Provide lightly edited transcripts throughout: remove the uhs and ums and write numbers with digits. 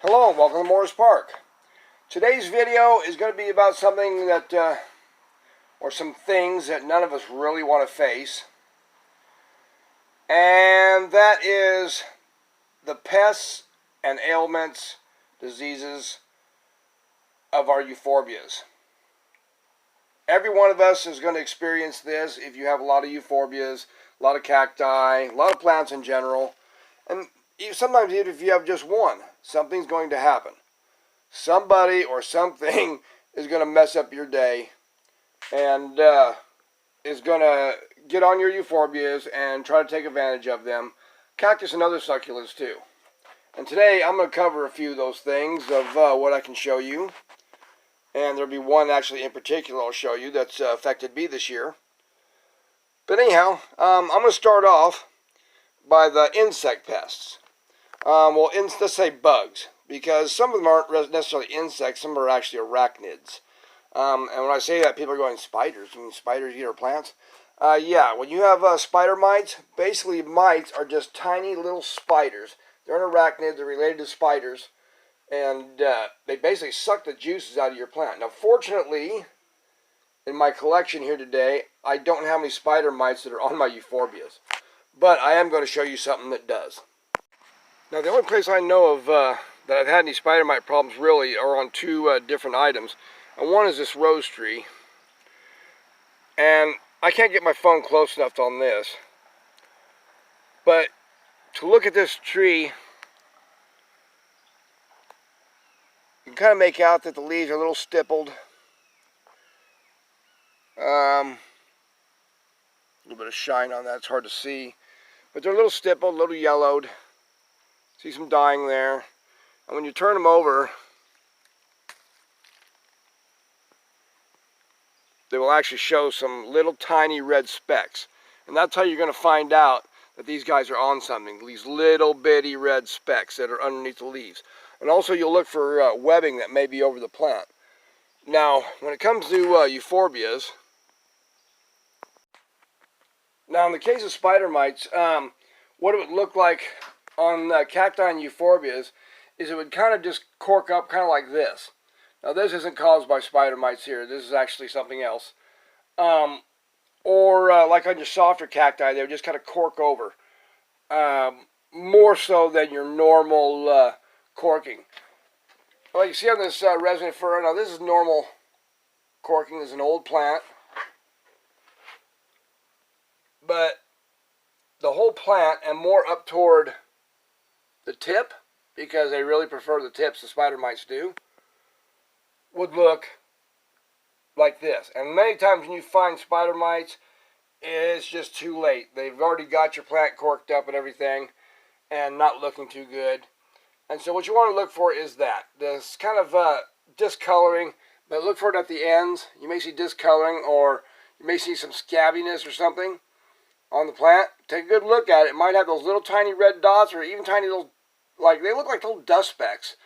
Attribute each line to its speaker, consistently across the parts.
Speaker 1: Hello and welcome to Morris Park. Today's video is going to be about something that, or some things that none of us really want to face. And that is the pests and ailments, diseases of our euphorbias. Every one of us is going to experience this if you have a lot of euphorbias, a lot of cacti, a lot of plants in general. And sometimes even if you have just one, something's going to happen. Somebody or something is going to mess up your day and is going to get on your euphorbias and try to take advantage of them. Cactus and other succulents too. And today I'm going to cover a few of those things of what I can show you. And there'll be one actually in particular I'll show you that's affected me this year. But anyhow, I'm going to start off by the insect pests. Let's say bugs, because some of them aren't necessarily insects, some are actually arachnids. And when I say that, people are going, spiders? You mean spiders eat our plants? Yeah, when you have spider mites, basically mites are just tiny little spiders. They're an arachnid, they're related to spiders, and they basically suck the juices out of your plant. Now, fortunately, in my collection here today, I don't have any spider mites that are on my euphorbias. But I am going to show you something that does. Now, the only place I know of that I've had any spider mite problems really are on two different items. And one is this rose tree. And I can't get my phone close enough on this. But to look at this tree, you can kind of make out that the leaves are a little stippled. A little bit of shine on that, it's hard to see. But they're a little stippled, a little yellowed. See some dying there. And when you turn them over, they will actually show some little tiny red specks. And that's how you're going to find out that these guys are on something. These little bitty red specks that are underneath the leaves. And also you'll look for webbing that may be over the plant. Now, when it comes to euphorbias, now in the case of spider mites, what it would look like on cacti and euphorbias is it would kind of just cork up kind of like this. Now this isn't caused by spider mites here, this is actually something else. Or like on your softer cacti, they would just kind of cork over. More so than your normal corking. Like you see on this resinous fir, now this is normal corking, this is an old plant. But the whole plant, and more up toward the tip, because they really prefer the tips, the spider mites do, would look like this. And many times when you find spider mites, it's just too late. They've already got your plant corked up and everything, and not looking too good. And so what you want to look for is that. This kind of discoloring, but look for it at the ends. You may see discoloring, or you may see some scabbiness or something on the plant. Take a good look at it. It might have those little tiny red dots, or even tiny little, like, they look like little dust specks.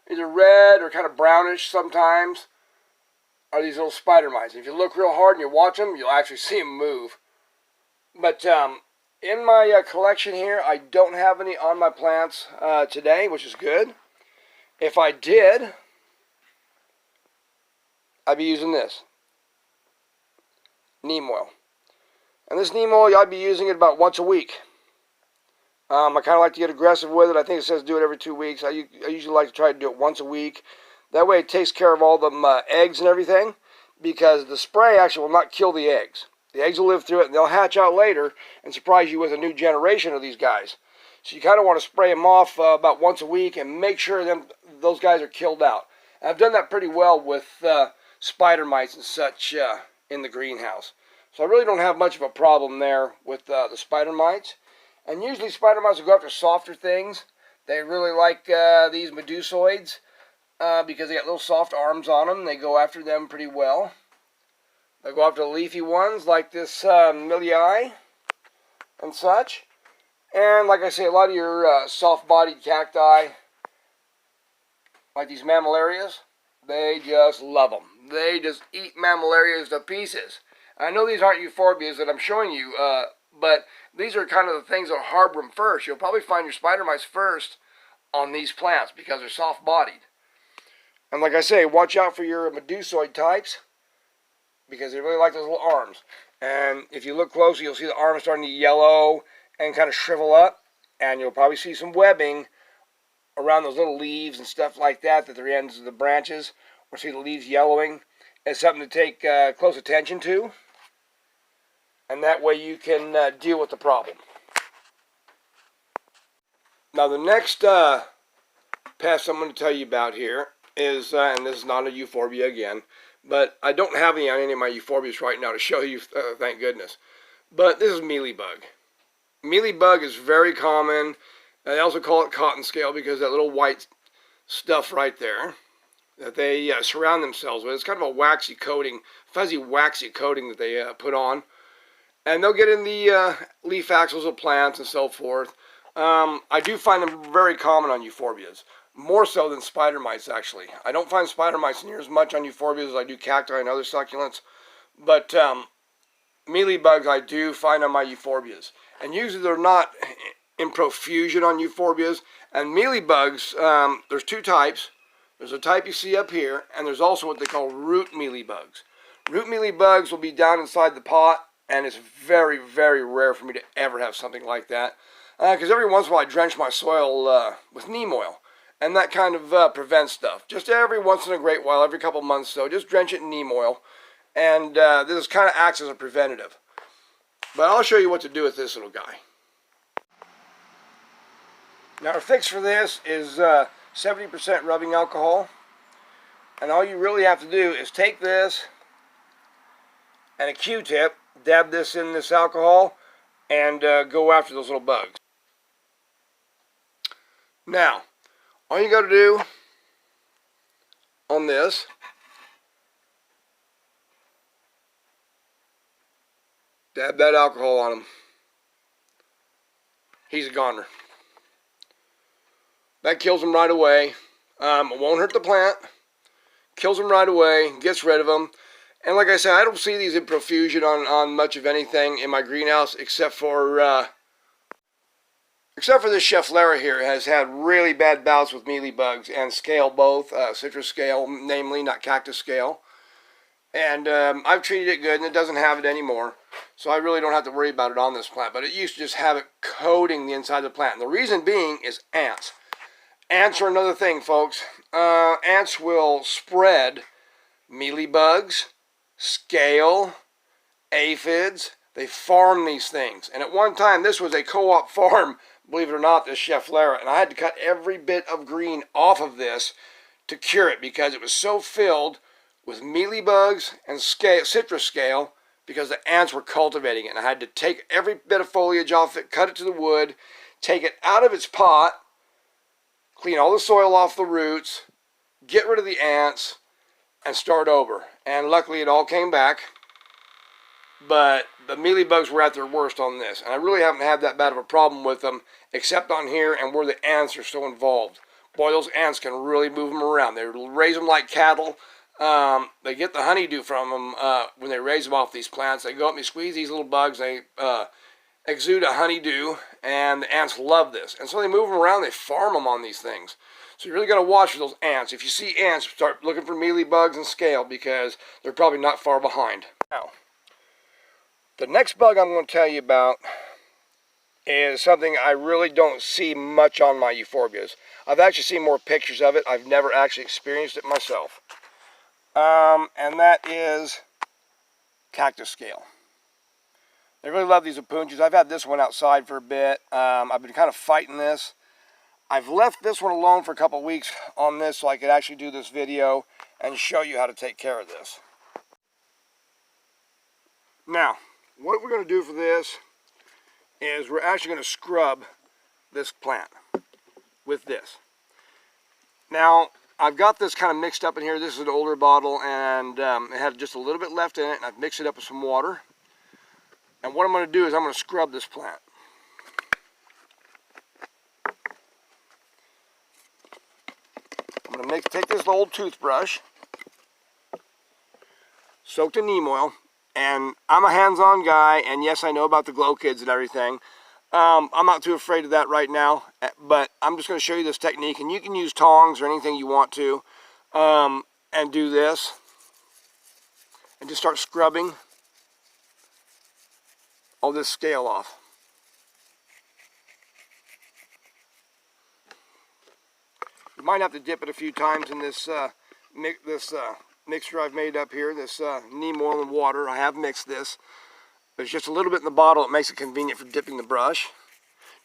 Speaker 1: Either red or kind of brownish sometimes are these little spider mites. If you look real hard and you watch them, you'll actually see them move. But in my collection here, I don't have any on my plants today, which is good. If I did, I'd be using this Neem Oil. And this Neem Oil, I'd be using it about once a week. I kind of like to get aggressive with it. I think it says do it every 2 weeks. I usually like to try to do it once a week. That way it takes care of all the eggs and everything, because the spray actually will not kill the eggs. The eggs will live through it, and they'll hatch out later and surprise you with a new generation of these guys. So you kind of want to spray them off about once a week and make sure those guys are killed out. And I've done that pretty well with spider mites and such in the greenhouse. So I really don't have much of a problem there with the spider mites. And usually spider mites will go after softer things. They really like these medusoids because they got little soft arms on them. They go after them pretty well. They go after the leafy ones like this Mealybug and such. And like I say, a lot of your soft-bodied cacti, like these mammillarias, they just love them. They just eat mammillarias to pieces. I know these aren't euphorbias that I'm showing you, but these are kind of the things that harbor them first. You'll probably find your spider mites first on these plants because they're soft-bodied. And like I say, watch out for your medusoid types because they really like those little arms. And if you look closely, you'll see the arms starting to yellow and kind of shrivel up. And you'll probably see some webbing around those little leaves and stuff like that at the ends of the branches. Or see the leaves yellowing. It's something to take close attention to. And that way you can deal with the problem. Now the next pest I'm going to tell you about here is, and this is not a Euphorbia again, but I don't have any on any of my Euphorbias right now to show you, thank goodness. But this is Mealybug. Mealybug is very common. They also call it cotton scale because that little white stuff right there that they surround themselves with. It's kind of a waxy coating, fuzzy waxy coating that they put on. And they'll get in the leaf axils of plants and so forth. I do find them very common on Euphorbias. More so than spider mites, actually. I don't find spider mites near as much on Euphorbias as I do cacti and other succulents. But mealybugs I do find on my Euphorbias. And usually they're not in profusion on Euphorbias. And mealybugs, there's two types. There's a type you see up here, and there's also what they call root mealybugs. Root mealybugs will be down inside the pot, and it's very, very rare for me to ever have something like that. Because every once in a while I drench my soil with neem oil. And that kind of prevents stuff. Just every once in a great while, every couple months so, just drench it in neem oil. And this kind of acts as a preventative. But I'll show you what to do with this little guy. Now our fix for this is 70% rubbing alcohol. And all you really have to do is take this and a Q-tip, dab this in this alcohol, and go after those little bugs. Now, all you got to do on this dab that alcohol on him. He's a goner. That kills him right away. It won't hurt the plant. Kills him right away. Gets rid of them. And like I said, I don't see these in profusion on much of anything in my greenhouse except for this Chef Lara here has had really bad bouts with mealybugs and scale both, citrus scale, namely, not cactus scale. And I've treated it good and it doesn't have it anymore. So I really don't have to worry about it on this plant. But it used to just have it coating the inside of the plant. And the reason being is ants. Ants are another thing, folks. Ants will spread mealybugs, scale, aphids. They farm these things. And at one time, this was a co-op farm, believe it or not, this Chef Lara. And I had to cut every bit of green off of this to cure it because it was so filled with mealybugs and scale, citrus scale because the ants were cultivating it. And I had to take every bit of foliage off it, cut it to the wood, take it out of its pot, clean all the soil off the roots, get rid of the ants, and start over. And luckily it all came back. But the mealybugs were at their worst on this. And I really haven't had that bad of a problem with them, except on here and where the ants are so involved. Boy, those ants can really move them around. They raise them like cattle. They get the honeydew from them when they raise them off these plants. They go up and they squeeze these little bugs. They exude a honeydew, and the ants love this. And so they move them around. They farm them on these things. So you really got to watch for those ants. If you see ants, start looking for mealybugs and scale because they're probably not far behind. Now, the next bug I'm going to tell you about is something I really don't see much on my Euphorbias. I've actually seen more pictures of it. I've never actually experienced it myself. And that is Cactus Scale. They really love these Opuntias. I've had this one outside for a bit. I've been kind of fighting this. I've left this one alone for a couple weeks on this so I could actually do this video and show you how to take care of this. Now, what we're going to do for this is we're actually going to scrub this plant with this. Now, I've got this kind of mixed up in here. This is an older bottle and it had just a little bit left in it, and I've mixed it up with some water. And what I'm going to do is I'm going to scrub this plant. I'm going to take this old toothbrush, soaked in neem oil, and I'm a hands-on guy, and yes, I know about the glow kids and everything. I'm not too afraid of that right now, but I'm just going to show you this technique, and you can use tongs or anything you want to, and do this, and just start scrubbing all this scale off. You might have to dip it a few times in this mixture I've made up here, this neem oil and water. I have mixed this, but it's just a little bit in the bottle. It makes it convenient for dipping the brush.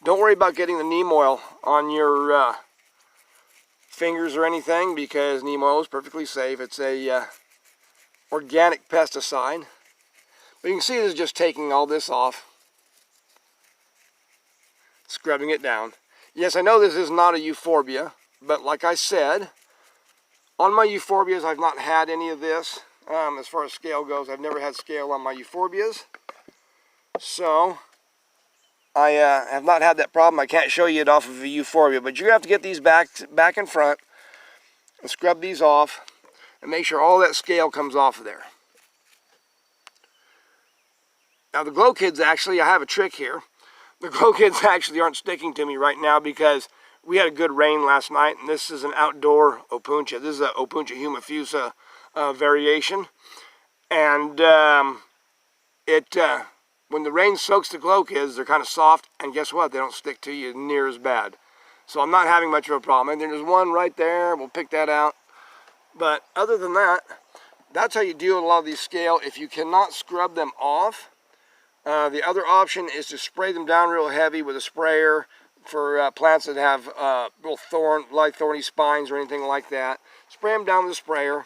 Speaker 1: Don't worry about getting the neem oil on your fingers or anything, because neem oil is perfectly safe. It's a organic pesticide. But you can see this is just taking all this off, scrubbing it down. Yes, I know this is not a Euphorbia, but like I said, on my Euphorbias I've not had any of this. As far as scale goes, I've never had scale on my Euphorbias. So I have not had that problem. I can't show you it off of a Euphorbia, but you're going to have to get these back in front and scrub these off and make sure all that scale comes off of there. Now the glow kids, actually, I have a trick here. The glow kids actually aren't sticking to me right now because we had a good rain last night, and this is an outdoor opuntia. This is an opuntia humifusa variation, and when the rain soaks the glow kids, they're kind of soft, and guess what? They don't stick to you near as bad. So I'm not having much of a problem. And there's one right there. We'll pick that out. But other than that, that's how you deal with a lot of these scale. If you cannot scrub them off, the other option is to spray them down real heavy with a sprayer for plants that have light thorny spines or anything like that. Spray them down with a sprayer.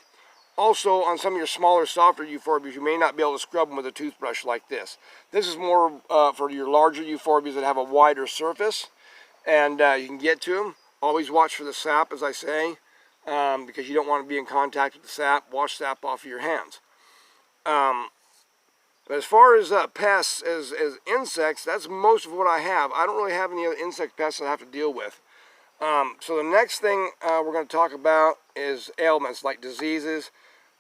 Speaker 1: Also, on some of your smaller, softer euphorbias, you may not be able to scrub them with a toothbrush like this. This is more for your larger euphorbias that have a wider surface, and you can get to them. Always watch for the sap, as I say, because you don't want to be in contact with the sap. Wash sap off of your hands. But as far as pests, as insects, that's most of what I have. I don't really have any other insect pests I have to deal with. So the next thing we're going to talk about is ailments, like diseases,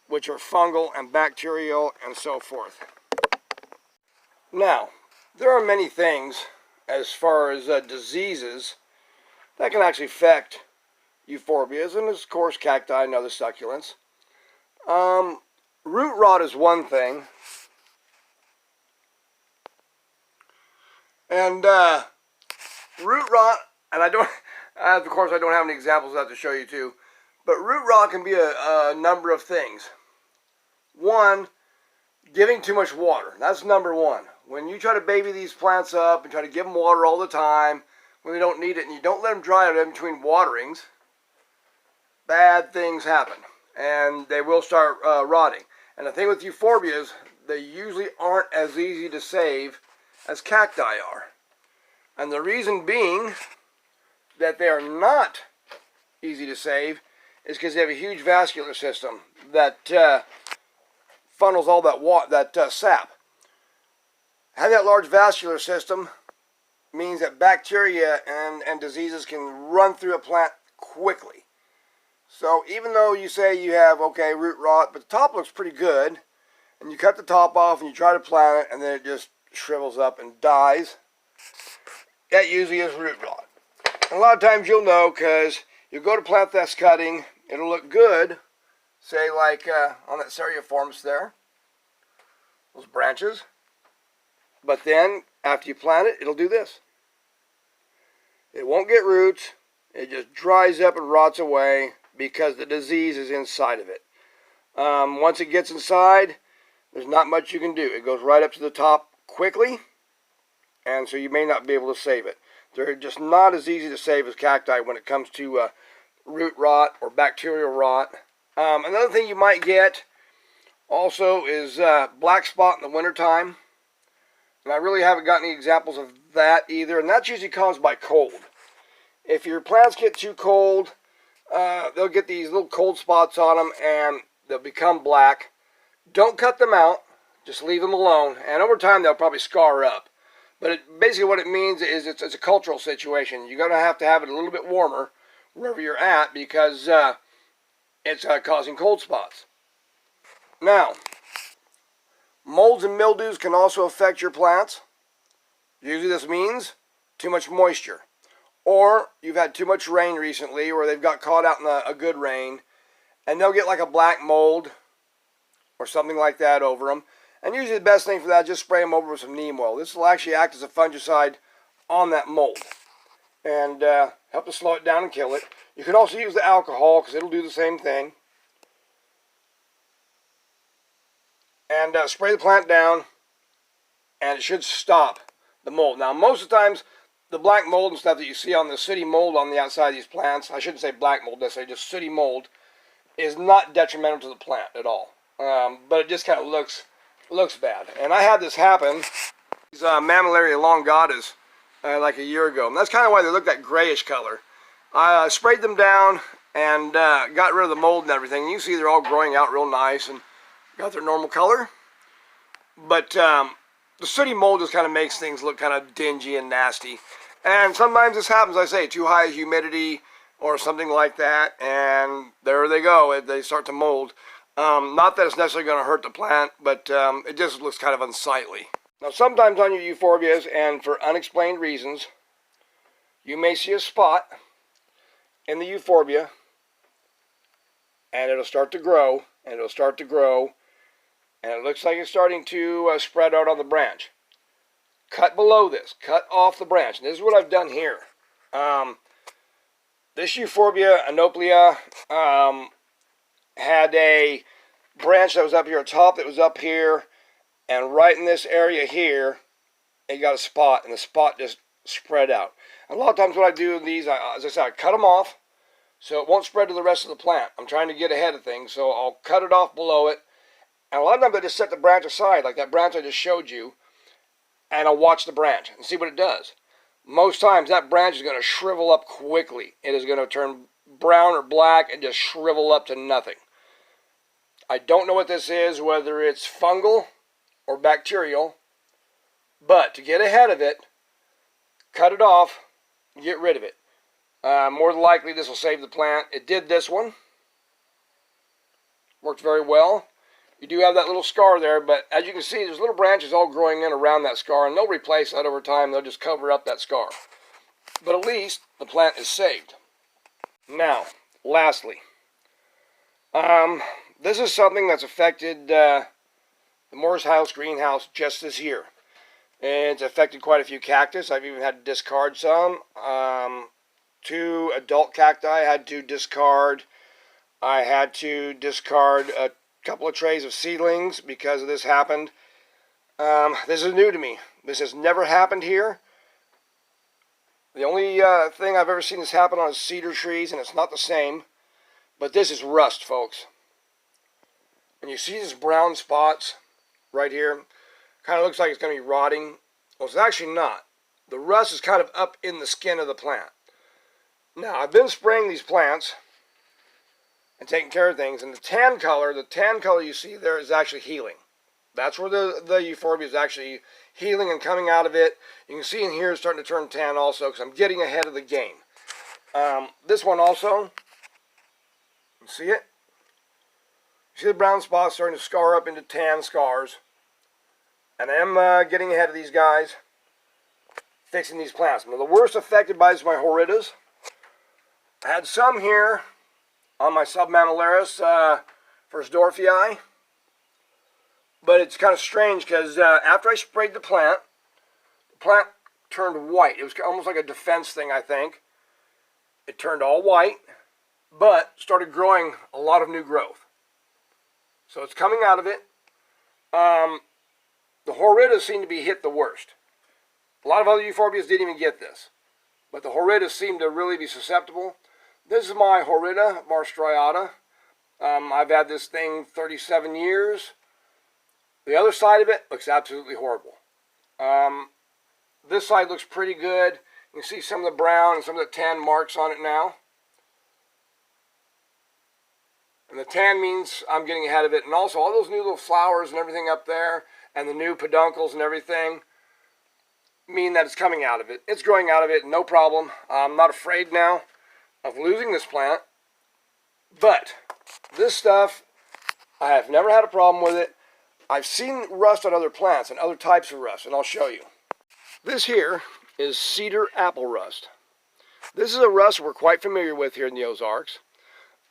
Speaker 1: which are fungal and bacterial and so forth. Now, there are many things as far as diseases that can actually affect euphorbias, and of course cacti and other succulents. Root rot is one thing. And root rot, and of course I don't have any examples of that to show you too, but root rot can be a number of things. One, giving too much water. That's number one. When you try to baby these plants up and try to give them water all the time when they don't need it, and you don't let them dry out in between waterings, bad things happen, and they will start rotting. And the thing with euphorbias, they usually aren't as easy to save as cacti are. And the reason being that they are not easy to save is because they have a huge vascular system that funnels all that sap. Having that large vascular system means that bacteria and diseases can run through a plant quickly. So even though you say you have, okay, root rot, but the top looks pretty good, and you cut the top off and you try to plant it, and then it just shrivels up and dies, that usually is root rot. And a lot of times you'll know, because you go to plant this cutting, it'll look good, say like on that Seriiformis there, those branches, but then after you plant it, it'll do this. It won't get roots, it just dries up and rots away because the disease is inside of it. Once it gets inside, there's not much you can do. It goes right up to the top quickly, and so you may not be able to save it. They're just not as easy to save as cacti when it comes to root rot or bacterial rot. Another thing you might get also is black spot in the wintertime. And I really haven't got any examples of that either, and that's usually caused by cold. If your plants get too cold, they'll get these little cold spots on them and they'll become black. Don't cut them out. Just leave them alone, and over time they'll probably scar up. But basically what it means is it's a cultural situation. You're going to have it a little bit warmer wherever you're at because it's causing cold spots. Now, molds and mildews can also affect your plants. Usually this means too much moisture. Or you've had too much rain recently, or they've got caught out in a good rain, and they'll get like a black mold or something like that over them. And usually the best thing for that is just spray them over with some neem oil. This will actually act as a fungicide on that mold and help to slow it down and kill it. You can also use the alcohol because it'll do the same thing. And spray the plant down, and it should stop the mold. Now, most of the times, the black mold and stuff that you see on the sooty mold on the outside of these plants, I shouldn't say black mold necessarily, just sooty mold, is not detrimental to the plant at all. But it just kind of looks bad. And I had this happen, these Mammillaria elongatas, like a year ago. And that's kind of why they look that grayish color. I sprayed them down and got rid of the mold and everything. You see they're all growing out real nice and got their normal color. But the sooty mold just kind of makes things look kind of dingy and nasty. And sometimes this happens, I say, too high humidity or something like that, and there they go. They start to mold. Not that it's necessarily going to hurt the plant, but it just looks kind of unsightly. Now, sometimes on your euphorbias, and for unexplained reasons, you may see a spot in the euphorbia, and it'll start to grow, and it'll start to grow, and it looks like it's starting to spread out on the branch. Cut below this. Cut off the branch. And this is what I've done here. This Euphorbia anoplea had a branch that was up here at top that was up here, and right in this area here, it got a spot, and the spot just spread out. And a lot of times what I do in these, as I said, I cut them off so it won't spread to the rest of the plant. I'm trying to get ahead of things, so I'll cut it off below it. And a lot of times I just set the branch aside, like that branch I just showed you, and I'll watch the branch and see what it does. Most times that branch is going to shrivel up quickly. It is going to turn brown or black and just shrivel up to nothing. I don't know what this is, whether it's fungal or bacterial, but to get ahead of it, cut it off, get rid of it. More than likely this will save the plant. It did this one. Worked very well. You do have that little scar there, but as you can see, there's little branches all growing in around that scar, and they'll replace that over time. They'll just cover up that scar. But at least the plant is saved. Now, lastly, this is something that's affected the Moore's House greenhouse just this year. It's affected quite a few cactus. I've even had to discard some. 2 adult cacti I had to discard. I had to discard a couple of trays of seedlings because of this happened. This is new to me. This has never happened here. The only thing I've ever seen this happen on is cedar trees, and it's not the same. But this is rust, folks. And you see these brown spots right here. Kind of looks like it's going to be rotting. Well, it's actually not. The rust is kind of up in the skin of the plant. Now, I've been spraying these plants and taking care of things, and the tan color you see there is actually healing. That's where the euphorbia is actually healing and coming out of it. You can see in here it's starting to turn tan also, because I'm getting ahead of the game. This one also, you see it? You see the brown spots starting to scar up into tan scars. And I'm getting ahead of these guys, fixing these plants. Now, the worst affected by this is my horridas. I had some here on my submammillaris Dorfii. But it's kind of strange because after I sprayed the plant turned white. It was almost like a defense thing, I think. It turned all white, but started growing a lot of new growth. So it's coming out of it. The horridas seem to be hit the worst. A lot of other euphorbias didn't even get this. But the horridas seem to really be susceptible. This is my horrida, marstriata. I've had this thing 37 years. The other side of it looks absolutely horrible. This side looks pretty good. You can see some of the brown and some of the tan marks on it now. And the tan means I'm getting ahead of it. And also all those new little flowers and everything up there, and the new peduncles and everything, mean that it's coming out of it. It's growing out of it, no problem. I'm not afraid now of losing this plant. But this stuff, I have never had a problem with it. I've seen rust on other plants and other types of rust, and I'll show you. This here is Cedar apple rust. This is a rust we're quite familiar with here in the Ozarks.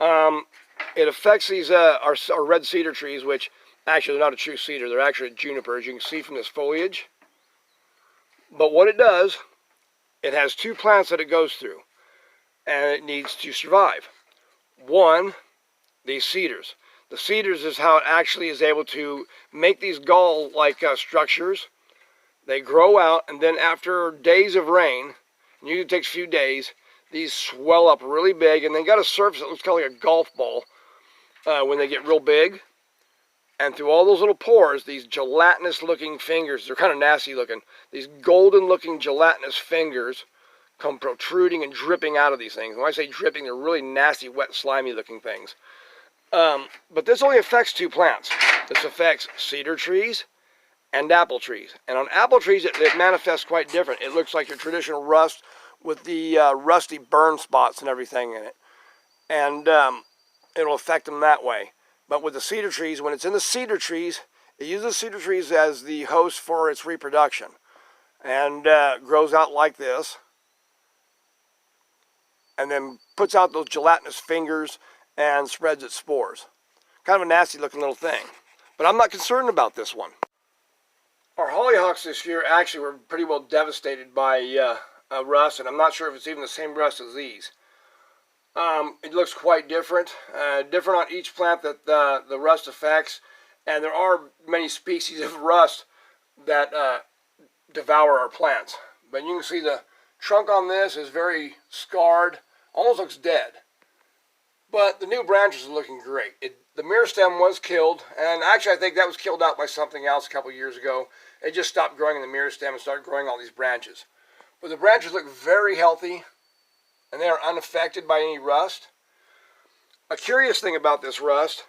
Speaker 1: It affects these our red cedar trees, which actually they're not a true cedar, they're actually a juniper, as you can see from this foliage. But what it does, it has two plants that it goes through, and it needs to survive. One, these cedars. The cedars is how it actually is able to make these gall-like structures. They grow out, and then after days of rain, usually it takes a few days, these swell up really big, and they got a surface that looks kind of like a golf ball when they get real big. And through all those little pores, these gelatinous-looking fingers, they're kind of nasty looking, these golden-looking gelatinous fingers come protruding and dripping out of these things. When I say dripping, they're really nasty, wet, slimy-looking things. But this only affects two plants. This affects cedar trees and apple trees. And on apple trees, it manifests quite different. It looks like your traditional rust with the rusty burn spots and everything in it. And it'll affect them that way. But with the cedar trees, when it's in the cedar trees, it uses cedar trees as the host for its reproduction. And grows out like this. And then puts out those gelatinous fingers and spreads its spores. Kind of a nasty looking little thing. But I'm not concerned about this one. Our hollyhocks this year actually were pretty well devastated by rust, and I'm not sure if it's even the same rust as these. It looks quite different. Different on each plant that the rust affects. And there are many species of rust that devour our plants. But you can see the trunk on this is very scarred. Almost looks dead. But the new branches are looking great. The mirror stem was killed. And actually I think that was killed out by something else a couple years ago. It just stopped growing in the mirror stem and started growing all these branches. But the branches look very healthy. And they are unaffected by any rust. A curious thing about this rust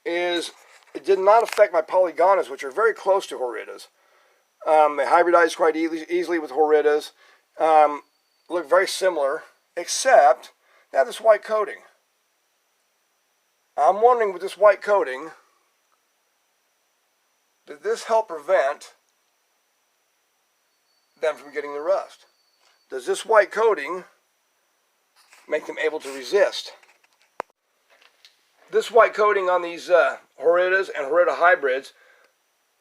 Speaker 1: is it did not affect my polygonus, which are very close to horridas. They hybridize quite easily with horridas. Look very similar, except they have this white coating. I'm wondering with this white coating, did this help prevent them from getting the rust? Does this white coating make them able to resist? This white coating on these horridas and horrida hybrids,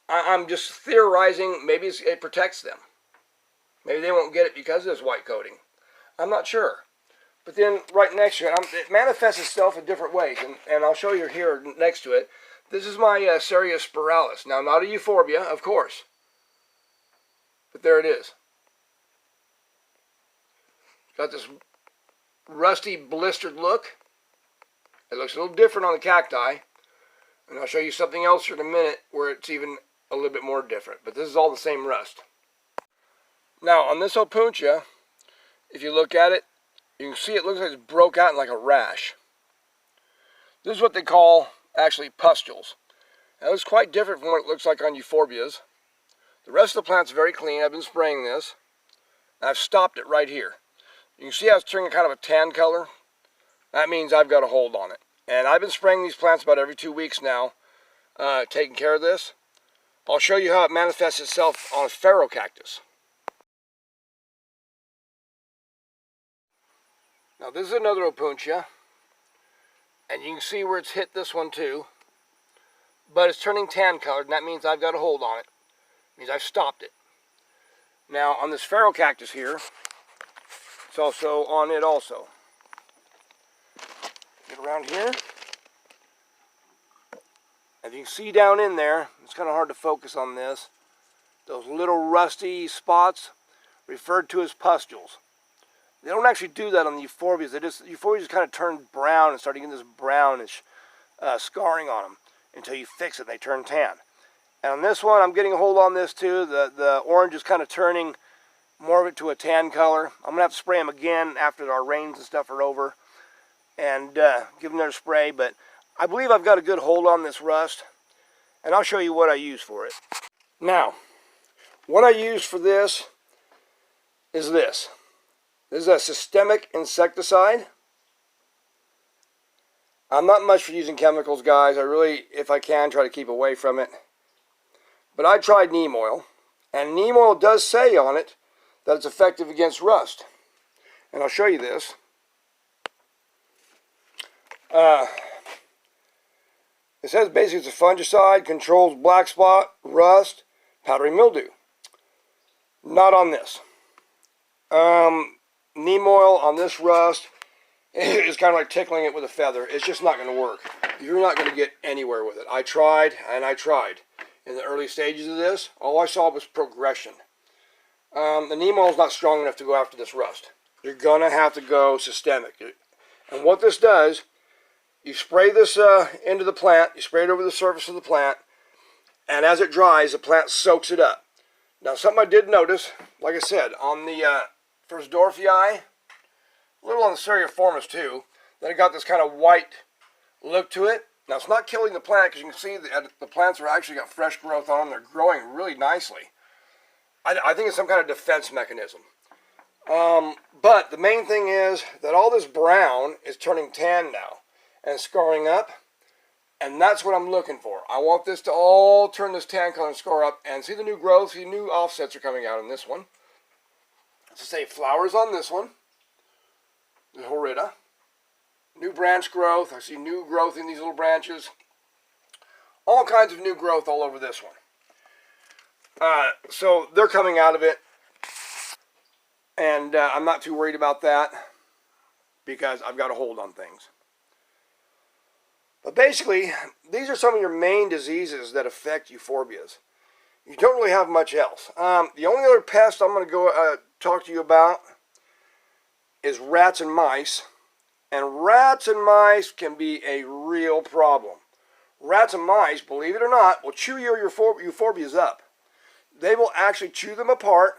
Speaker 1: I'm just theorizing maybe it protects them. Maybe they won't get it because of this white coating. I'm not sure. But then right next to it, it manifests itself in different ways. And I'll show you here next to it. This is my Ceria spiralis. Now, not a Euphorbia, of course. But there it is. Got this rusty, blistered look. It looks a little different on the cacti. And I'll show you something else here in a minute where it's even a little bit more different. But this is all the same rust. Now, on this opuntia, if you look at it, you can see it looks like it's broke out in like a rash. This is what they call, actually, pustules. Now, it's quite different from what it looks like on euphorbias. The rest of the plant's very clean. I've been spraying this. And I've stopped it right here. You can see how it's turning kind of a tan color. That means I've got a hold on it. And I've been spraying these plants about every 2 weeks now, taking care of this. I'll show you how it manifests itself on a pharaoh cactus. Now this is another opuntia, and you can see where it's hit this one too, but it's turning tan colored, and that means I've got a hold on it. It means I've stopped it. Now on this pharaoh cactus here, it's also on it also. Get around here. As you can see down in there, it's kind of hard to focus on this, those little rusty spots referred to as pustules. They don't actually do that on the euphorbias. Euphorbias just kind of turn brown and start getting this brownish scarring on them until you fix it and they turn tan. And on this one, I'm getting a hold on this too. The orange is kind of turning more of it to a tan color. I'm going to have to spray them again after our rains and stuff are over and give them another spray. But I believe I've got a good hold on this rust, and I'll show you what I use for it. Now, what I use for this is this. This is a systemic insecticide. I'm not much for using chemicals, guys. I really, if I can, try to keep away from it. But I tried Neem Oil, and Neem Oil does say on it that it's effective against rust. And I'll show you this. It says basically it's a fungicide, controls black spot, rust, powdery mildew. Not on this. Neem oil on this rust is kind of like tickling it with a feather. It's just not going to work. You're not going to get anywhere with it. I tried, and I tried. In the early stages of this, all I saw was progression. The neem oil is not strong enough to go after this rust. You're going to have to go systemic. And what this does, you spray this into the plant, you spray it over the surface of the plant, and as it dries, the plant soaks it up. Now, something I did notice, like I said, on the first Dorfii, a little on the Seriiformis too, that it got this kind of white look to it. Now, it's not killing the plant, because you can see that the plants are actually got fresh growth on them. They're growing really nicely. I think it's some kind of defense mechanism. But the main thing is that all this brown is turning tan now and scarring up, and that's what I'm looking for. I want this to all turn this tan color and scar up, and see the new growth, see new offsets are coming out in this one. So say flowers on this one, the Horrida. New branch growth, I see new growth in these little branches. All kinds of new growth all over this one. So they're coming out of it, and I'm not too worried about that because I've got a hold on things. But basically, these are some of your main diseases that affect euphorbias. You don't really have much else. The only other pest I'm going to go talk to you about is rats and mice. And rats and mice can be a real problem. Rats and mice, believe it or not, will chew your euphorbias up. They will actually chew them apart.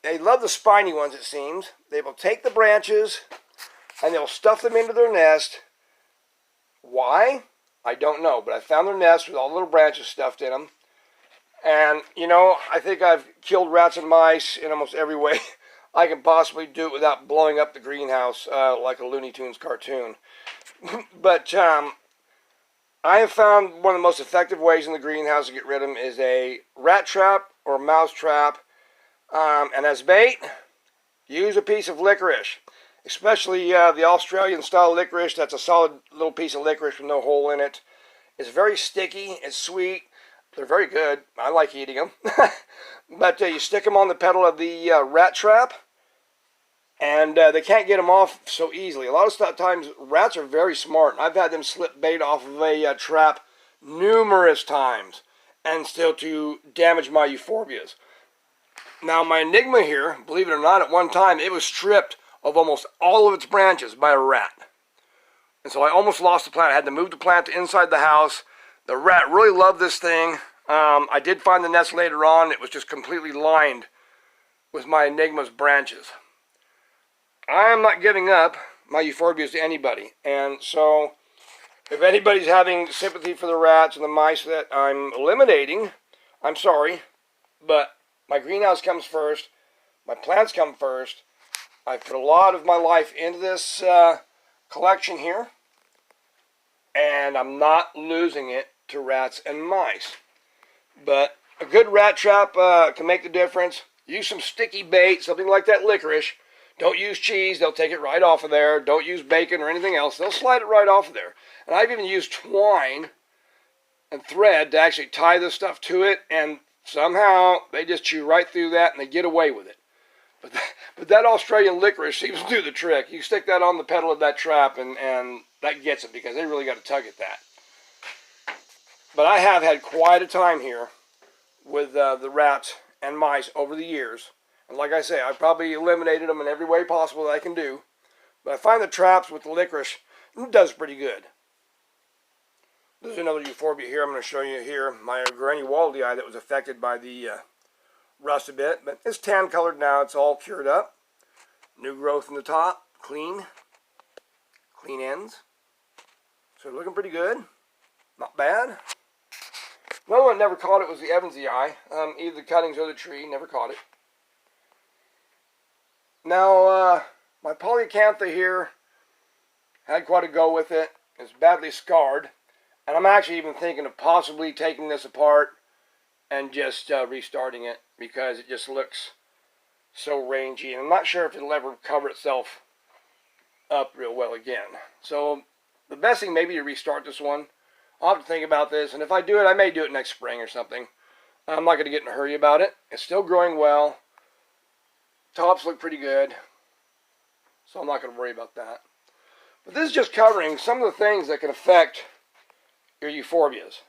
Speaker 1: They love the spiny ones, it seems. They will take the branches and they'll stuff them into their nest. Why? I don't know, but I found their nest with all the little branches stuffed in them. And, you know, I think I've killed rats and mice in almost every way I can possibly do it without blowing up the greenhouse like a Looney Tunes cartoon. But I have found one of the most effective ways in the greenhouse to get rid of them is a rat trap or mouse trap. And as bait, use a piece of licorice. Especially the Australian style licorice. That's a solid little piece of licorice with no hole in it. It's very sticky. It's sweet. They're very good. I like eating them. But you stick them on the petal of the rat trap, and they can't get them off so easily. A lot of times, rats are very smart. I've had them slip bait off of a trap numerous times, and still to damage my euphorbias. Now, my Enigma here, believe it or not, at one time, it was stripped of almost all of its branches by a rat. And so I almost lost the plant. I had to move the plant to inside the house. The rat really loved this thing. I did find the nest later on. It was just completely lined with my Enigma's branches. I am not giving up my euphorbias to anybody. And so if anybody's having sympathy for the rats and the mice that I'm eliminating, I'm sorry. But my greenhouse comes first. My plants come first. I put a lot of my life into this collection here, and I'm not losing it to rats and mice. But a good rat trap can make the difference. Use some sticky bait, something like that licorice. Don't use cheese. They'll take it right off of there. Don't use bacon or anything else. They'll slide it right off of there. And I've even used twine and thread to actually tie this stuff to it, and somehow they just chew right through that and they get away with it. But that Australian licorice seems to do the trick. You stick that on the petal of that trap and that gets it, because they really got to tug at that. But I have had quite a time here with the rats and mice over the years. And like I say, I've probably eliminated them in every way possible that I can do. But I find the traps with the licorice does pretty good. There's another euphorbia here I'm going to show you here. My granny waldii that was affected by the rust a bit. But it's tan colored now. It's all cured up. New growth in the top. Clean. Clean ends. So looking pretty good. Not bad. Another one never caught it was the Evansii. Either the cuttings or the tree. Never caught it. Now, my polyacantha here had quite a go with it. It's badly scarred. And I'm actually even thinking of possibly taking this apart and just restarting it, because it just looks so rangy, and I'm not sure if it'll ever cover itself up real well again. So the best thing maybe to restart this one. I'll have to think about this, and if I do it, I may do it next spring or something. I'm not going to get in a hurry about it. It's still growing well. Tops look pretty good, so I'm not going to worry about that. But this is just covering some of the things that can affect your euphorbias.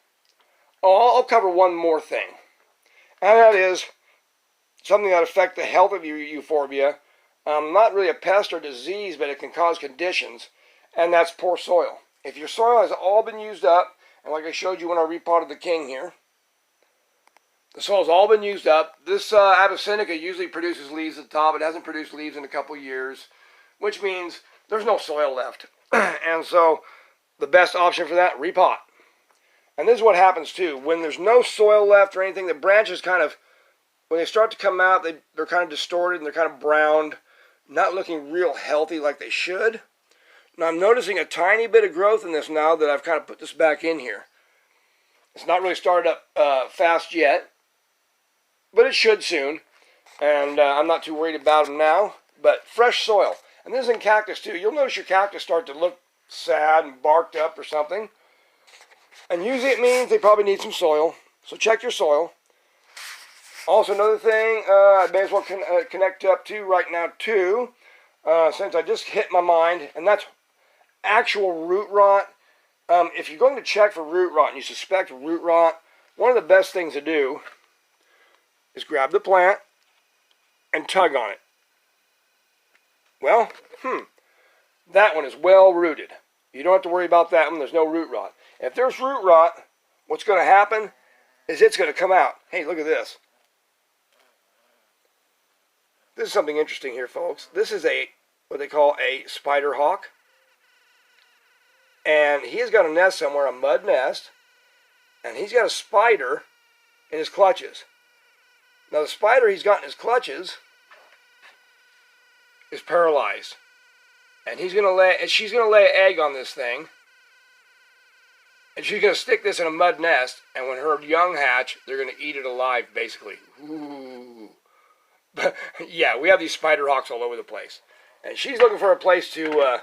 Speaker 1: Oh, I'll cover one more thing, and that is something that affects the health of your euphorbia. Not really a pest or disease, but it can cause conditions, and that's poor soil. If your soil has all been used up, and like I showed you when I repotted the king here, the soil's all been used up. This Abyssinica usually produces leaves at the top. It hasn't produced leaves in a couple years, which means there's no soil left. And so the best option for that, repot. And this is what happens too. When there's no soil left or anything, the branches kind of, when they start to come out, they're kind of distorted and they're kind of browned, not looking real healthy like they should. Now I'm noticing a tiny bit of growth in this now that I've kind of put this back in here. It's not really started up fast yet, but it should soon. And I'm not too worried about them now. But fresh soil. And this is in cactus too. You'll notice your cactus start to look sad and barked up or something. And usually it means they probably need some soil. So check your soil. Also another thing I may as well connect up to right now too, since I just hit my mind, and that's actual root rot. If you're going to check for root rot and you suspect root rot, one of the best things to do is grab the plant and tug on it. Well, that one is well rooted. You don't have to worry about that one. There's no root rot. If there's root rot, what's going to happen is it's going to come out. Hey, look at this. This is something interesting here, folks. This is what they call a spider hawk. And he has got a nest somewhere, a mud nest. And he's got a spider in his clutches. Now the spider he's got in his clutches is paralyzed. And she's going to lay an egg on this thing. And she's going to stick this in a mud nest. And when her young hatch, they're going to eat it alive, basically. Ooh. But yeah, we have these spider hawks all over the place. And she's looking for a place to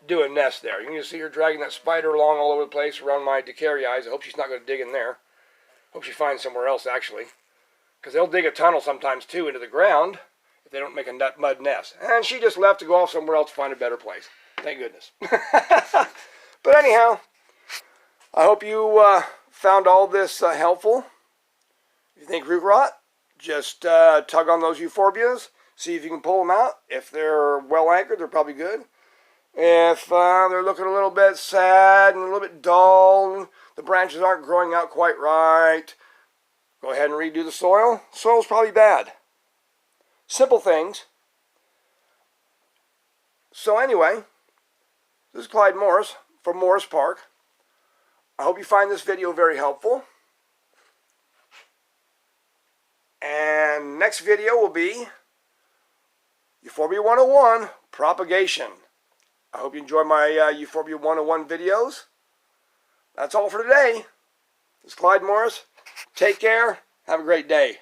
Speaker 1: do a nest there. You can see her dragging that spider along all over the place around my Decarii. I hope she's not going to dig in there. Hope she finds somewhere else, actually. Because they'll dig a tunnel sometimes, too, into the ground if they don't make a mud nest. And she just left to go off somewhere else to find a better place. Thank goodness. But anyhow, I hope you found all this helpful. If you think root rot, just tug on those euphorbias. See if you can pull them out. If they're well anchored, they're probably good. If they're looking a little bit sad and a little bit dull, and the branches aren't growing out quite right, go ahead and redo the soil. Soil's probably bad. Simple things. So anyway, this is Clyde Morris from Morris Park. I hope you find this video very helpful. And next video will be Euphorbia 101, propagation. I hope you enjoy my Euphorbia 101 videos. That's all for today. This is Clyde Morris. Take care. Have a great day.